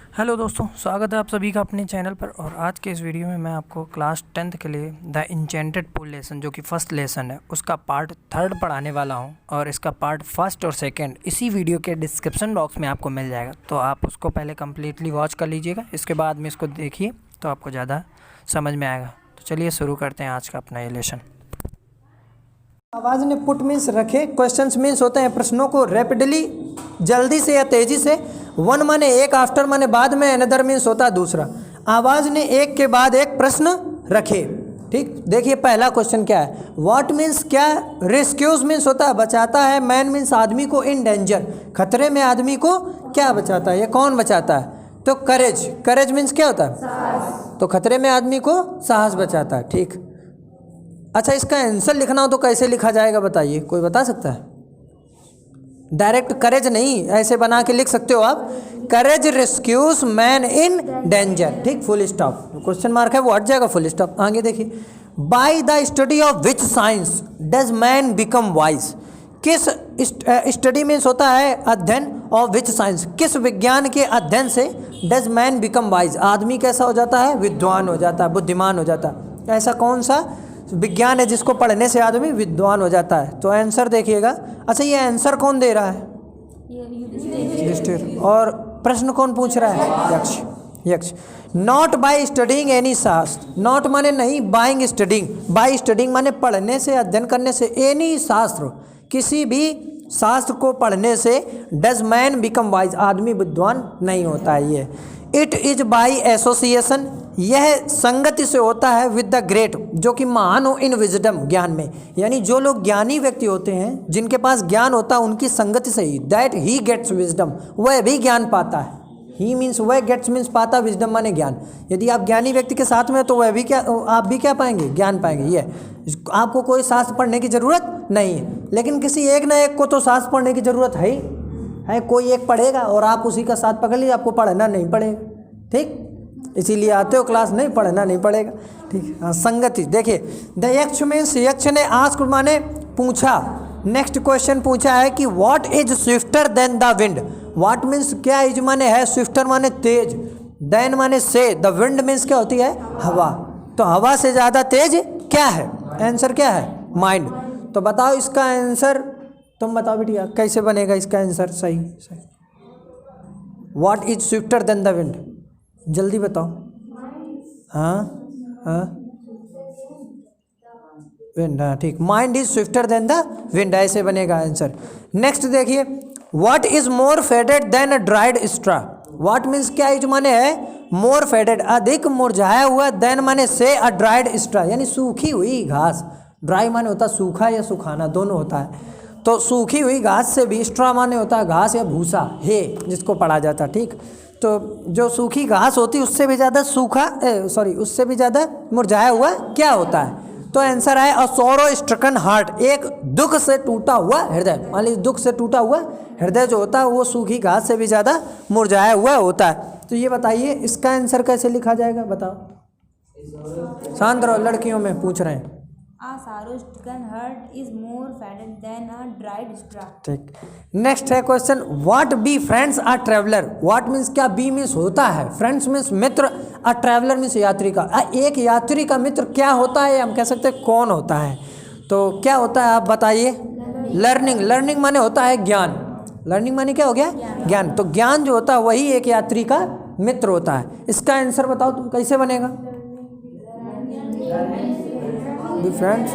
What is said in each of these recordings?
Hello दोस्तों, स्वागत है आप सभी का अपने चैनल पर। और आज के इस वीडियो में मैं आपको क्लास 10th के लिए द इंचेंटेड पूल लेसन जो कि फर्स्ट लेसन है उसका पार्ट 3 पढ़ाने वाला हूं। और इसका पार्ट 1 और 2 इसी वीडियो के डिस्क्रिप्शन बॉक्स में आपको मिल जाएगा, तो आप उसको पहले कम्प्लीटली वॉच कर लीजिएगा। इसके बाद में इसको देखिए तो आपको ज़्यादा समझ में आएगा। तो चलिए शुरू करते हैं आज का अपना ये लेसन। आवाज ने पुट मीन्स रखे, क्वेश्चंस मीन्स होते हैं प्रश्नों को रैपिडली, जल्दी से या तेजी से। वन माने एक, आफ्टर माने बाद में, अनदर मीन्स होता है दूसरा। आवाज ने एक के बाद एक प्रश्न रखे। ठीक, देखिए पहला क्वेश्चन क्या है। व्हाट मीन्स क्या, रेस्क्यूज मीन्स होता है बचाता है, मैन मीन्स आदमी को, इन डेंजर खतरे में आदमी को क्या बचाता है, ये कौन बचाता है। तो करेज, करेज मीन्स क्या होता है, तो खतरे में आदमी को साहस बचाता है। ठीक, अच्छा इसका आंसर लिखना हो तो कैसे लिखा जाएगा बताइए, कोई बता सकता है। डायरेक्ट करेज नहीं, ऐसे बना के लिख सकते हो आप, करेज रेस्क्यूज मैन इन डेंजर। ठीक, फुल स्टॉप, क्वेश्चन मार्क है वो हट जाएगा, फुल स्टॉप। आगे देखिए, by the study of which science does man become wise. किस स्टडी मीन्स होता है अध्ययन, ऑफ विच साइंस किस विज्ञान के अध्ययन से डज मैन बिकम वाइज आदमी कैसा हो जाता है, विद्वान हो जाता है, बुद्धिमान हो जाता है। ऐसा कौन सा विज्ञान है जिसको पढ़ने से आदमी विद्वान हो जाता है। तो आंसर देखिएगा। अच्छा ये आंसर कौन दे रहा है, युधिष्ठिर। और प्रश्न कौन पूछ रहा है, यक्ष। यक्ष। नॉट बाय स्टडिंग एनी शास्त्र, नॉट माने नहीं, बाइंग स्टडिंग, बाय स्टडिंग माने पढ़ने से, अध्ययन करने से, एनी शास्त्र किसी भी शास्त्र को पढ़ने से डज मैन बिकम वाइज आदमी विद्वान नहीं होता है। ये इट इज बाय एसोसिएशन, यह संगति से होता है, विद द ग्रेट जो कि महान हो, इन विजडम ज्ञान में। यानी जो लोग ज्ञानी व्यक्ति होते हैं, जिनके पास ज्ञान होता है, उनकी संगति से ही दैट ही गेट्स विजडम, वह भी ज्ञान पाता है। ही मीन्स वह, गेट्स मीन्स पाता, विजडम माने ज्ञान। यदि आप ज्ञानी व्यक्ति के साथ में हो तो वह भी क्या, आप भी क्या पाएंगे, ज्ञान पाएंगे। ये आपको कोई शास्त्र पढ़ने की जरूरत नहीं है, लेकिन किसी एक ना एक को तो शास्त्र पढ़ने की जरूरत है ही है। कोई एक पढ़ेगा और आप उसी का साथ पकड़ लीजिए, आपको पढ़ना नहीं पड़ेगा। ठीक, इसीलिए आते हो क्लास, नहीं पढ़ना नहीं पड़ेगा। ठीक, हाँ संगति। देखिए द यक्ष मीन्स, यक्ष ने आस्क्ड माने पूछा। नेक्स्ट क्वेश्चन पूछा है कि what is swifter than the wind. What means क्या, इज माने है, स्विफ्टर माने तेज, देन माने से, द विंड मीन्स क्या होती है, हवा। तो हवा से ज़्यादा तेज क्या है, आंसर क्या है, माइंड। तो बताओ इसका आंसर, तुम बताओ बेटिया कैसे बनेगा इसका आंसर सही सही। What is swifter than the wind, जल्दी बताओ। हाँ हाँ, विंड, हाँ ठीक, mind is swifter than the wind, ऐसे बनेगा आंसर। नेक्स्ट देखिए, what is more faded than a dried straw. What means क्या, इज माने है मोर फेडेड अधिक मुरझाया हुआ, देन माने से, अ ड्राइड स्ट्रा यानी सूखी हुई घास। ड्राई माने होता सूखा या सुखाना, दोनों होता है। तो सूखी हुई घास से भी, स्ट्रा माने होता है घास या भूसा, है जिसको पढ़ा जाता है। ठीक, तो जो सूखी घास होती उससे भी ज़्यादा सूखा, उससे भी ज़्यादा मुरझाया हुआ क्या होता है। तो आंसर है अ सोरो स्ट्रकन हार्ट, एक दुख से टूटा हुआ हृदय। मान लीजिए दुख से टूटा हुआ हृदय जो होता है वो सूखी घास से भी ज़्यादा मुरझाया हुआ होता है। तो ये बताइए इसका आंसर कैसे लिखा जाएगा, बताओ। शांत रहो, लड़कियों में पूछ रहे हैं। A sorrow stricken heart is more fatted than a dried straw. ठीक, नेक्स्ट है question, what be friends a traveller. What means क्या, बी मीन्स होता है, friends means Mitra, a traveller means यात्री का। एक यात्री का मित्र क्या होता है, हम कह सकते हैं कौन होता है। तो क्या होता है आप बताइए। लर्निंग, लर्निंग माने होता है ज्ञान। लर्निंग माने क्या हो गया, ज्ञान। तो ज्ञान जो होता है वही एक यात्री का मित्र होता है। इसका आंसर बताओ तुम, कैसे बनेगा, बी फ्रेंड्स।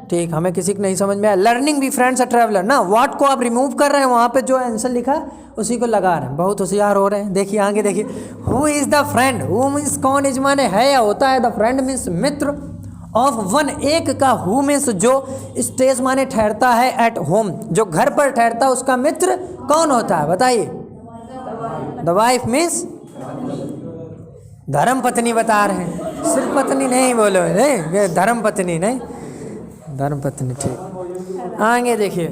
ठीक, हमें किसी को नहीं समझ में आया, learning be friends a traveller ना। व्हाट को आप रिमूव कर रहे हैं, वहाँ पे जो आंसर लिखा उसी को लगा रहे हैं, बहुत होशियार हो रहे हैं। देखिए आगे देखिए, who is the friend, who means कौन, इज माने है या होता है, the friend means Mitra, of one एक का, हु मीन्स जो, स्टेज माने ठहरता है, एट होम जो घर पर ठहरता है उसका मित्र कौन होता है बताइए। द वाइफ मीन्स धर्म पत्नी बता रहे हैं, सिर्फ पत्नी नहीं बोलो, नहीं धर्म पत्नी नहीं, धर्म पत्नी। ठीक, आगे देखिए,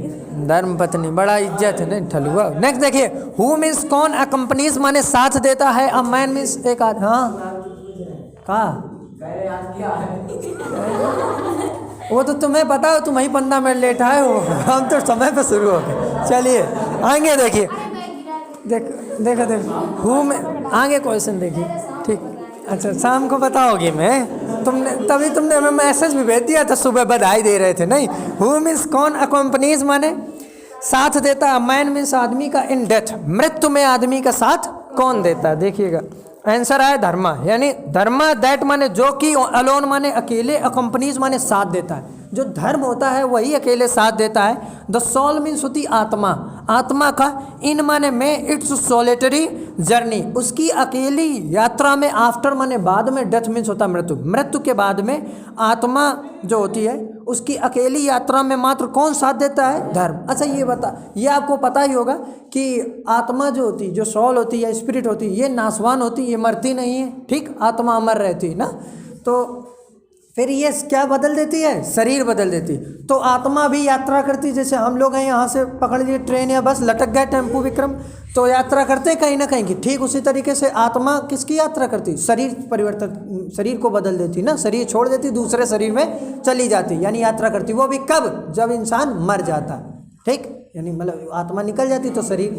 धर्म पत्नी बड़ा इज्जत है, नहीं ठलुआ। नेक्स्ट देखिए, हु मीन्स कौन, अकम्पनीज माने साथ देता है, अ मैन मीन्स एक आदमी। हाँ कहा, वो तो तुम्हें पता हो, तुम ही 15 मिनट लेट आए हो, हम तो समय पे शुरू हो गए। चलिए आगे देखिए, देखो देखो हु में आगे क्वेश्चन देखिए, ठीक। अच्छा शाम को बताओगी मैं, तुमने हमें मैसेज भी भेज दिया था, सुबह बधाई दे रहे थे नहीं। हु मीन्स कौन, अकम्पनीज माने साथ देता है, मैन मीन्स आदमी का, इन डेथ मृत्यु में आदमी का साथ कौन देता है, देखिएगा आंसर आया धर्मा, यानी धर्मा दैट माने जो कि, अलोन माने अकेले, अकम्पनीज माने साथ देता है, जो धर्म होता है वही अकेले साथ देता है। द सोल मीन्स होती आत्मा, आत्मा का, इन माने में, इट्स सोलिटरी जर्नी, उसकी अकेली यात्रा में, आफ्टर माने बाद में, डेथ मीन्स होता है मृत्यु, मृत्यु के बाद में आत्मा जो होती है उसकी अकेली यात्रा में मात्र कौन साथ देता है, धर्म। अच्छा ये आपको पता ही होगा कि आत्मा जो होती, जो सोल होती है, स्पिरिट होती है, ये नाशवान होती है, ये मरती नहीं है, ठीक, आत्मा अमर रहती है ना। तो फिर ये क्या बदल देती है, शरीर बदल देती। तो आत्मा भी यात्रा करती, जैसे हम लोग हैं यहाँ से पकड़ लिए ट्रेन या बस, लटक गए टेम्पू विक्रम, तो यात्रा करते हैं कहीं ना कहीं की, ठीक उसी तरीके से आत्मा किसकी यात्रा करती, शरीर परिवर्तन, शरीर को बदल देती ना, शरीर छोड़ देती, दूसरे शरीर में चली जाती, यानी यात्रा करती। वो भी कब, जब इंसान मर जाता, ठीक, यानी मतलब आत्मा निकल जाती तो शरीर,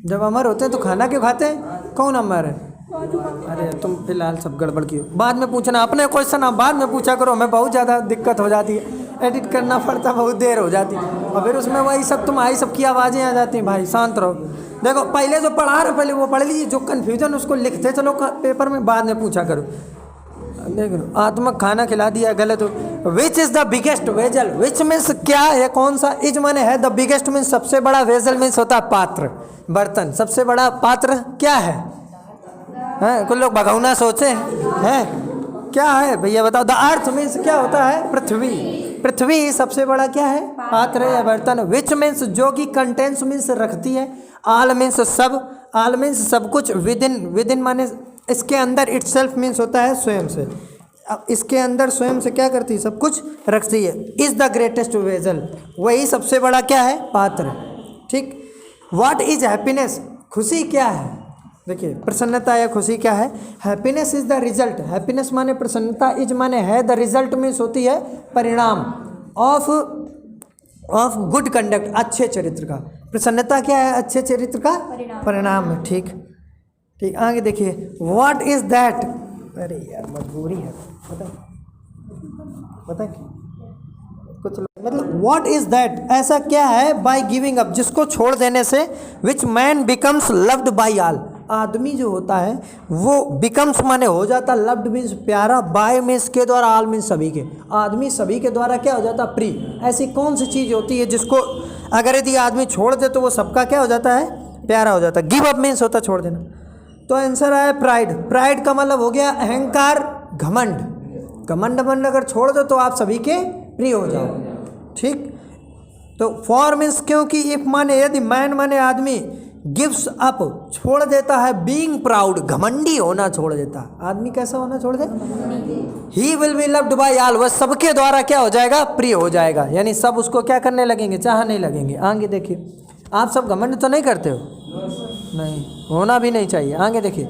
जब अमर होते हैं तो खाना क्यों खाते हैं, कौन अमर है। अरे तुम फिलहाल सब गड़बड़ की हो, बाद में पूछना, अपने क्वेश्चन आप बाद में पूछा करो, हमें बहुत ज़्यादा दिक्कत हो जाती है, एडिट करना पड़ता, बहुत देर हो जाती है, और फिर उसमें वही सब तुम्हारी सबकी आवाज़ें आ जाती हैं। भाई शांत रहो, देखो पहले जो पढ़ा रहे पहले वो पढ़ लीजिए, जो कन्फ्यूजन उसको लिखते चलो पेपर में, बाद में पूछा करो। देख लो, आत्मक खाना खिला दिया, गलत हो। Which is the biggest vessel, which means क्या है, कौन सा, इज माने है, द बिगेस्ट मीन्स सबसे बड़ा, वेजल मीन्स होता है पात्र, बर्तन, सबसे बड़ा पात्र क्या है, कुछ लोग भगौना सोचे हैं, क्या है भैया बताओ। द अर्थ मीन्स क्या होता है, पृथ्वी, पृथ्वी सबसे बड़ा क्या है, पात्र या बर्तन। विच मीन्स जो कि, कंटेंस मीन्स रखती है, आल मीन्स सब, आल मीन्स सब कुछ, विदिन, विदिन माने इसके अंदर, इटसेल्फ मीन्स होता है स्वयं से, अब इसके अंदर स्वयं से क्या करती है, सब कुछ रखती है। इज द ग्रेटेस्ट वेजल, वही सबसे बड़ा क्या है, पात्र, ठीक। व्हाट इज हैप्पीनेस, खुशी क्या है, देखिए प्रसन्नता या खुशी क्या है, happiness is the result, happiness माने प्रसन्नता, इज माने है, द रिजल्ट मीन्स होती है परिणाम, ऑफ गुड कंडक्ट, अच्छे चरित्र का। प्रसन्नता क्या है, अच्छे चरित्र का परिणाम है, ठीक ठीक। आगे देखिए, व्हाट इज दैट, अरे यार मजबूरी है, पता कुछ मतलब, व्हाट इज दैट, ऐसा क्या है, बाय गिविंग अप, जिसको छोड़ देने से, which man becomes loved by all, आदमी जो होता है वो बिकम्स माने हो जाता, लव्ड मीन्स प्यारा, बाय मीन्स के द्वारा, ऑल मीन्स सभी के, आदमी सभी के द्वारा क्या हो जाता, प्रिय। ऐसी कौन सी चीज़ होती है जिसको अगर यदि आदमी छोड़ दे तो वो सबका क्या हो जाता है, प्यारा हो जाता है। गिव अप मीन्स होता छोड़ देना। तो आंसर आया प्राइड, प्राइड का मतलब हो गया अहंकार, घमंड, घमंड अगर छोड़ दो तो आप सभी के प्रिय हो जाओ, ठीक। तो फॉर मीन्स क्योंकि, इफ माने यदि, मैन माने आदमी, गिव्स अप छोड़ देता है, बीइंग प्राउड घमंडी होना छोड़ देता है, आदमी कैसा होना छोड़ दे, he will be loved by all, वह सबके द्वारा क्या हो जाएगा, प्रिय हो जाएगा, यानी सब उसको क्या करने लगेंगे, चाहने लगेंगे। आगे देखिए, आप सब घमंड तो नहीं करते हो, नहीं, होना भी नहीं चाहिए। आगे देखिए,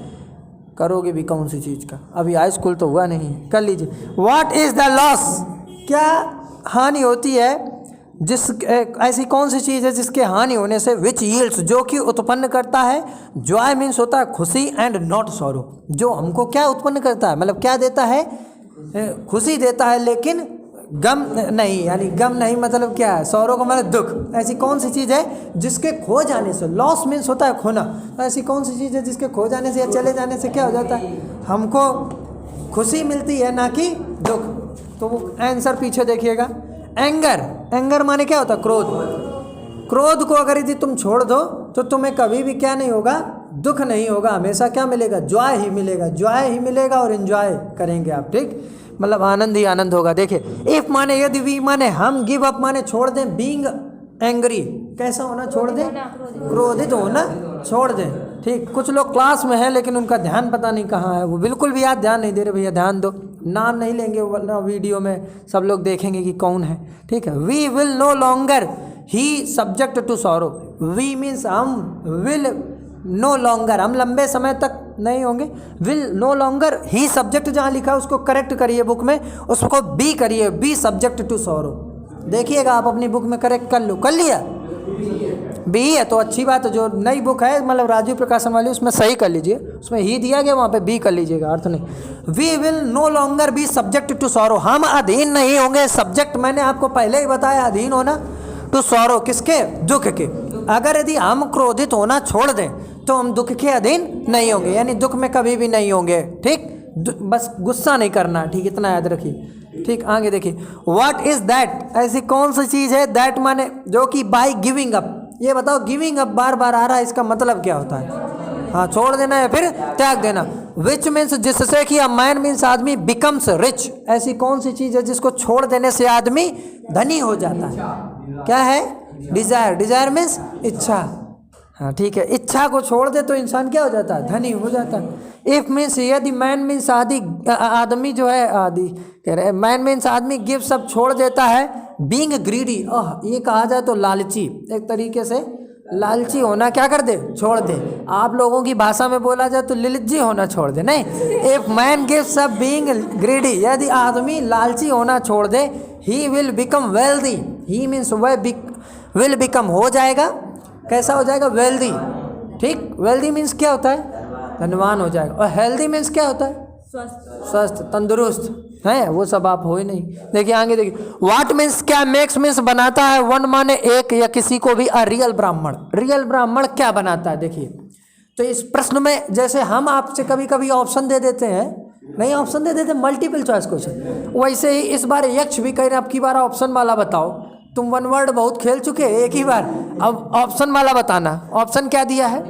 करोगे भी कौन सी चीज़ का, अभी हाई स्कूल तो हुआ नहीं है, कर लीजिए। व्हाट इज़ द लॉस, क्या हानि होती है, जिस ऐसी कौन सी चीज़ है जिसके हानि होने से, विच यील्ड्स जो कि उत्पन्न करता है, जॉय मीन्स होता है खुशी, एंड नॉट सॉरो, जो हमको क्या उत्पन्न करता है, मतलब क्या देता है, खुशी देता है लेकिन गम नहीं, यानी गम नहीं मतलब क्या है, सौरों का मतलब दुख। ऐसी कौन सी चीज़ है जिसके खो जाने से, लॉस मीन्स होता है खोना, तो ऐसी कौन सी चीज़ है जिसके खो जाने से या चले जाने से क्या हो जाता है, हमको खुशी मिलती है ना कि दुख। तो वो आंसर पीछे देखिएगा, एंगर, एंगर माने क्या होता है, क्रोध, क्रोध को अगर यदि तुम छोड़ दो तो तुम्हें कभी भी क्या नहीं होगा, दुख नहीं होगा, हमेशा क्या मिलेगा, जॉय ही मिलेगा, जॉय ही मिलेगा और एंजॉय करेंगे आप, ठीक, मतलब आनंद ही आनंद होगा। देखिए, इफ माने यदि, वी माने हम, गिव अप माने छोड़ दें, बीइंग एंग्री कैसा होना छोड़ दें, क्रोधित होना छोड़ दें, ठीक। कुछ लोग क्लास में हैं लेकिन उनका ध्यान पता नहीं कहाँ है, वो बिल्कुल भी याद ध्यान नहीं दे रहे, भैया ध्यान दो, नाम नहीं लेंगे वरना वीडियो में सब लोग देखेंगे कि कौन है, ठीक है। We will no longer he subject to sorrow, we means हम, विल नो लॉन्गर हम लंबे समय तक नहीं होंगे, will no longer, he subject जहाँ लिखा है उसको करेक्ट करिए बुक में, उसको बी करिए, बी सब्जेक्ट टू सॉरो, देखिएगा आप अपनी बुक में करेक्ट कर लो, कर लिया बी है तो अच्छी बात है। जो नई बुक है मतलब राजीव प्रकाशन वाली उसमें सही कर लीजिए, उसमें ही दिया गया वहाँ पे बी कर लीजिएगा, अर्थ नहीं। We will no longer be subject to sorrow, हम अधीन नहीं होंगे। सब्जेक्ट मैंने आपको पहले ही बताया अधीन होना, टू सॉरो किसके, दुख के। अगर यदि हम क्रोधित होना छोड़ दें तो हम दुख के अधीन नहीं होंगे, यानी दुख में कभी भी नहीं होंगे, ठीक। बस गुस्सा नहीं करना, ठीक, इतना याद रखिए, ठीक। आगे देखिए, व्हाट इज दैट, ऐसी कौन सी चीज़ है, दैट माने जो कि बाय गिविंग अप, ये बताओ गिविंग अप बार बार आ रहा है, इसका मतलब क्या होता है, हाँ छोड़ देना या फिर त्याग देना। विच मीन्स जिससे कि अ मैन मीन्स आदमी बिकम्स रिच, ऐसी कौन सी चीज़ है जिसको छोड़ देने से आदमी धनी हो जाता है, क्या है, डिजायर, डिजायर मीन्स इच्छा, हाँ ठीक है। इच्छा को छोड़ दे तो इंसान क्या हो जाता है, धनी हो जाता है। इफ मीन्स यदि, मैन मीन्स आदमी जो है, आदि कह रहे हैं, मैन मीन्स आदमी गिव सब छोड़ देता है, बीइंग ग्रीडी, ये कहा जाए तो लालची, एक तरीके से लालची होना क्या कर दे, छोड़ दे। आप लोगों की भाषा में बोला जाए तो लिलजी होना छोड़ दे, नहीं। इफ मैन गिव सब बीइंग ग्रीडी, यदि आदमी लालची होना छोड़ दे, he will become wealthy, he means वह विल बिकम हो जाएगा, कैसा हो जाएगा, वेल्दी, ठीक। वेल्दी मीन्स क्या होता है, धनवान हो जाएगा। और हेल्दी मीन्स क्या होता है, स्वस्थ, तंदुरुस्त है, वो सब आप हो ही नहीं। देखिए आगे देखिए, व्हाट मीन्स क्या, मेक्स मीन्स बनाता है, वन माने एक या किसी को भी, अ रियल ब्राह्मण, रियल ब्राह्मण क्या बनाता है। देखिए तो इस प्रश्न में जैसे हम आपसे कभी कभी ऑप्शन दे देते हैं, नहीं ऑप्शन दे देते मल्टीपल चॉइस क्वेश्चन, वैसे ही इस बार यक्ष भी कह रहे अब की बार ऑप्शन वाला बताओ। तुम वन वर्ड बहुत खेल चुके एक ही बार, अब ऑप्शन वाला बताना। ऑप्शन क्या दिया है,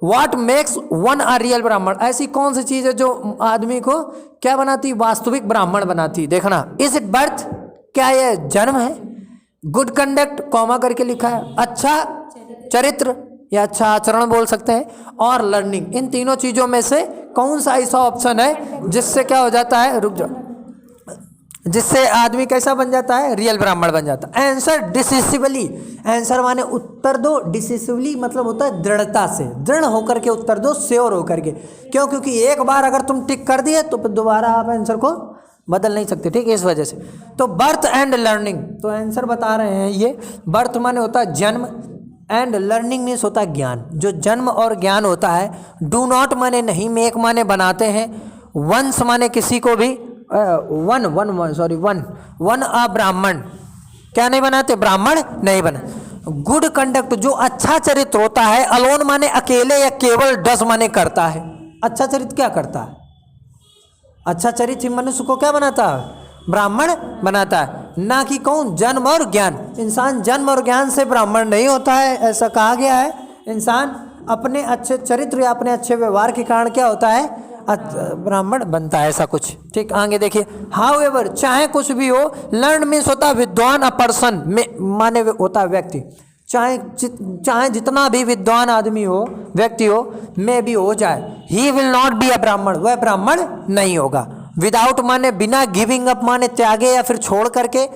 what makes one a real ब्राह्मण, ऐसी कौन सी चीज़ है जो आदमी को क्या बनाती, वास्तविक ब्राह्मण बनाती। देखना, इज इट बर्थ, क्या यह जन्म है, गुड कंडक्ट कॉमा करके लिखा है, अच्छा चरित्र या अच्छा आचरण बोल सकते हैं, और लर्निंग, इन तीनों चीज़ों में से कौन सा ऐसा ऑप्शन है जिससे क्या हो जाता है, रुक जाओ, जिससे आदमी कैसा बन जाता है, रियल ब्राह्मण बन जाता है। आंसर डिसिसिवली, आंसर माने उत्तर दो, डिसिसिवली मतलब होता है दृढ़ता से, दृढ़ होकर के उत्तर दो, श्योर होकर के। क्यों, क्योंकि एक बार अगर तुम टिक कर दिए तो दोबारा आप आंसर को बदल नहीं सकते, ठीक, इस वजह से। तो बर्थ एंड लर्निंग, तो आंसर बता रहे हैं ये, बर्थ माने होता है जन्म, एंड लर्निंग मीन्स होता है ज्ञान, जो जन्म और ज्ञान होता है। डू नॉट माने नहीं, मेक माने बनाते हैं, वंस माने किसी को भी, वन अ ब्राह्मण, क्या नहीं बनाते, ब्राह्मण नहीं बना। गुड कंडक्ट, जो अच्छा चरित्र होता है, अलोन माने अकेले या केवल, डस माने करता है। अच्छा चरित्र क्या करता है, अच्छा चरित्र मनुष्य को क्या बनाता है, ब्राह्मण बनाता है, ना कि कौन, जन्म और ज्ञान। इंसान जन्म और ज्ञान से ब्राह्मण नहीं होता है, ऐसा कहा गया है। इंसान अपने अच्छे चरित्र या अपने अच्छे व्यवहार के कारण क्या होता है, ब्राह्मण बनता है, ऐसा कुछ, ठीक। आगे देखिए, हाउएवर, चाहे कुछ भी हो, लर्न मीन्स होता है विद्वान, अ पर्सन माने होता है व्यक्ति, चाहे जितना भी विद्वान आदमी हो, व्यक्ति हो, में भी हो जाए, he will not be a ब्राह्मण, वह ब्राह्मण नहीं होगा। विदाउट माने बिना, गिविंग अप माने त्यागे या फिर छोड़ करके,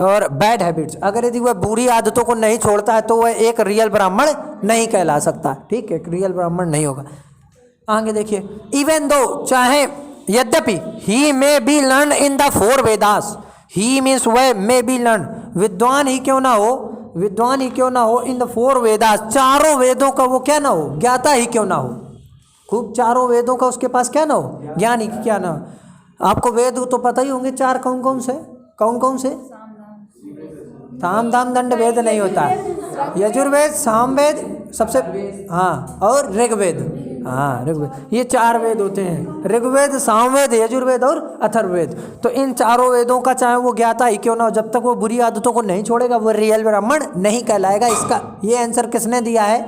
और बैड हैबिट्स, अगर यदि वह बुरी आदतों को नहीं छोड़ता है तो वह एक रियल ब्राह्मण नहीं कहला सकता, ठीक है, एक रियल ब्राह्मण नहीं होगा। आगे देखिए, इवन दो, चाहे यद्यपि, he may be learn in the 4 Vedas, he means वह मे बी लर्न, विद्वान ही क्यों ना हो, विद्वान ही क्यों ना हो, इन द 4 वेदास, चारों वेदों का वो क्या ना हो, ज्ञाता ही क्यों ना हो, खूब चारों वेदों का उसके पास क्या ना हो, ज्ञान ही क्या ना हो। आपको वेद तो पता ही होंगे, 4 कौन कौन से, कौन कौन से, साम दाम दंड वेद नहीं होता है, यजुर्वेद, सामवेद सबसे, हाँ, और ऋग्वेद, हाँ ऋग्वेद, ये 4 वेद होते हैं, ऋग्वेद, सामवेद, यजुर्वेद और अथर्ववेद। तो इन चारों वेदों का चाहे वो ज्ञाता ही क्यों ना हो, जब तक वो बुरी आदतों को नहीं छोड़ेगा वो रियल ब्राह्मण नहीं कहलाएगा। इसका ये आंसर किसने दिया है,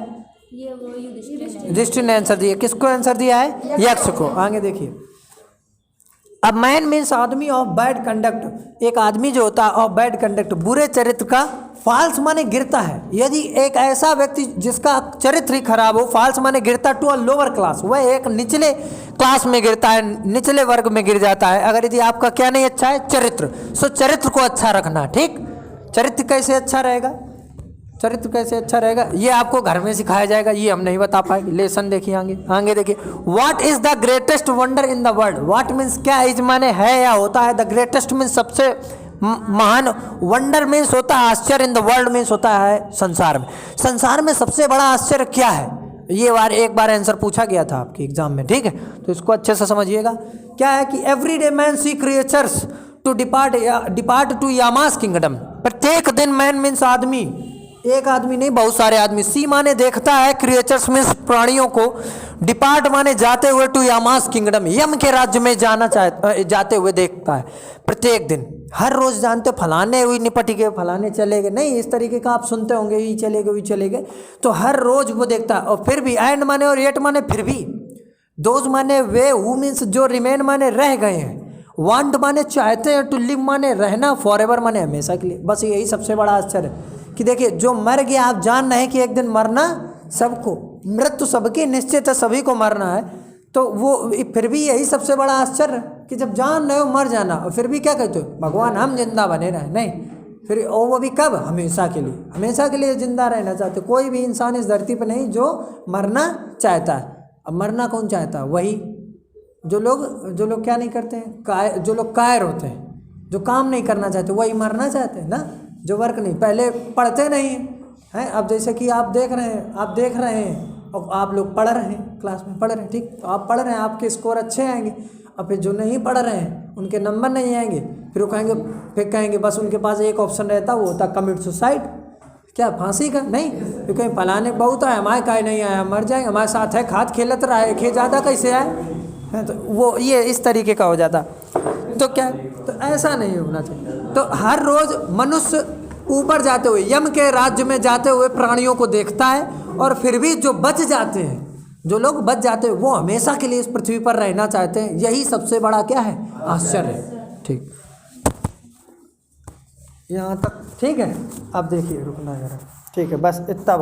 ये वो युधिष्ठिर ने आंसर दिया। किसको आंसर दिया है, यक्ष को। आगे देखिए, अब मैन मीन्स आदमी ऑफ बैड कंडक्ट, एक आदमी जो होता है ऑफ बैड कंडक्ट, बुरे चरित्र का, फाल्स माने गिरता है। यदि एक ऐसा व्यक्ति जिसका चरित्र ही खराब हो, फाल्स माने गिरता टू अ लोअर क्लास, वह एक निचले क्लास में गिरता है, निचले वर्ग में गिर जाता है। अगर यदि आपका क्या नहीं अच्छा है, चरित्र, सो चरित्र को अच्छा रखना, ठीक। चरित्र कैसे अच्छा रहेगा, चरित्र कैसे अच्छा रहेगा, ये आपको घर में सिखाया जाएगा, ये हम नहीं बता पाएंगे। लेसन देखिए आगे, आगे देखिए, what is the greatest wonder in the world, what means क्या, इज माने है या होता है, द ग्रेटेस्ट मीन्स सबसे महान, वंडर मीन्स होता है आश्चर्य, इन द वर्ल्ड मीन्स होता है संसार में। संसार में सबसे बड़ा आश्चर्य क्या है, ये एक बार आंसर पूछा गया था आपके एग्जाम में, ठीक है, तो इसको अच्छे से समझिएगा। क्या है कि everyday man see creatures to depart to Yama's kingdom. प्रत्येक दिन मैन मीन्स आदमी, एक आदमी नहीं बहुत सारे आदमी, सी माने देखता है, क्रिएचर्स मीन्स प्राणियों को, डिपार्ट माने जाते हुए टू यामास किंगडम, यम के राज्य में जाते हुए देखता है प्रत्येक दिन। हर रोज जानते फलाने हुई निपट गए, फलाने चले गए, नहीं इस तरीके का आप सुनते होंगे, ये चले गए, वो चले गए, तो हर रोज वो देखता है। और फिर भी एंड माने और येट माने फिर भी, दोज माने वे, हु मीन्स जो, रिमेन माने रह गए हैं, वांट माने चाहते हैं, टू लिव माने रहना, फॉरएवर माने हमेशा के लिए। बस यही सबसे बड़ा आश्चर्य है कि देखिए जो मर गया, आप जान रहे हैं कि एक दिन मरना सबको, मृत्यु सबकी निश्चित है, सभी को मरना है, तो वो फिर भी यही सबसे बड़ा आश्चर्य कि जब जान रहे हो मर जाना, और फिर भी क्या कहते हो भगवान हम जिंदा बने रहे, नहीं, फिर और वो भी कब, हमेशा के लिए, हमेशा के लिए जिंदा रहना चाहते। कोई भी इंसान इस धरती पर नहीं जो मरना चाहता है। अब मरना कौन चाहता है, वही जो लोग क्या नहीं करते हैं, जो लोग कायर होते हैं, जो काम नहीं करना चाहते, वही मरना चाहते हैं ना, जो वर्क नहीं, पहले पढ़ते नहीं हैं। अब जैसे कि आप देख रहे हैं और आप लोग पढ़ रहे हैं, क्लास में पढ़ रहे हैं, ठीक, तो आप पढ़ रहे हैं, आपके स्कोर अच्छे आएंगे। और फिर जो नहीं पढ़ रहे हैं उनके नंबर नहीं आएंगे, फिर वो कहेंगे बस उनके पास एक ऑप्शन रहता, वो होता कमिट सुसाइड, क्या फांसी का, नहीं, क्योंकि फलाने बहुत आए, हमारे का नहीं आया, मर जाएंगे, हमारे साथ है, खाद खेलत रहा है, खे ज़्यादा कैसे आए, तो वो ये इस तरीके का हो जाता। तो क्या, तो ऐसा नहीं होना चाहिए। तो हर रोज मनुष्य ऊपर जाते हुए, यम के राज्य में जाते हुए प्राणियों को देखता है, और फिर भी जो बच जाते हैं, जो लोग बच जाते हैं, वो हमेशा के लिए इस पृथ्वी पर रहना चाहते हैं। यही सबसे बड़ा क्या है, आश्चर्य है। ठीक, यहाँ तक ठीक है, अब देखिए रुकना जरा, ठीक है, बस इतना।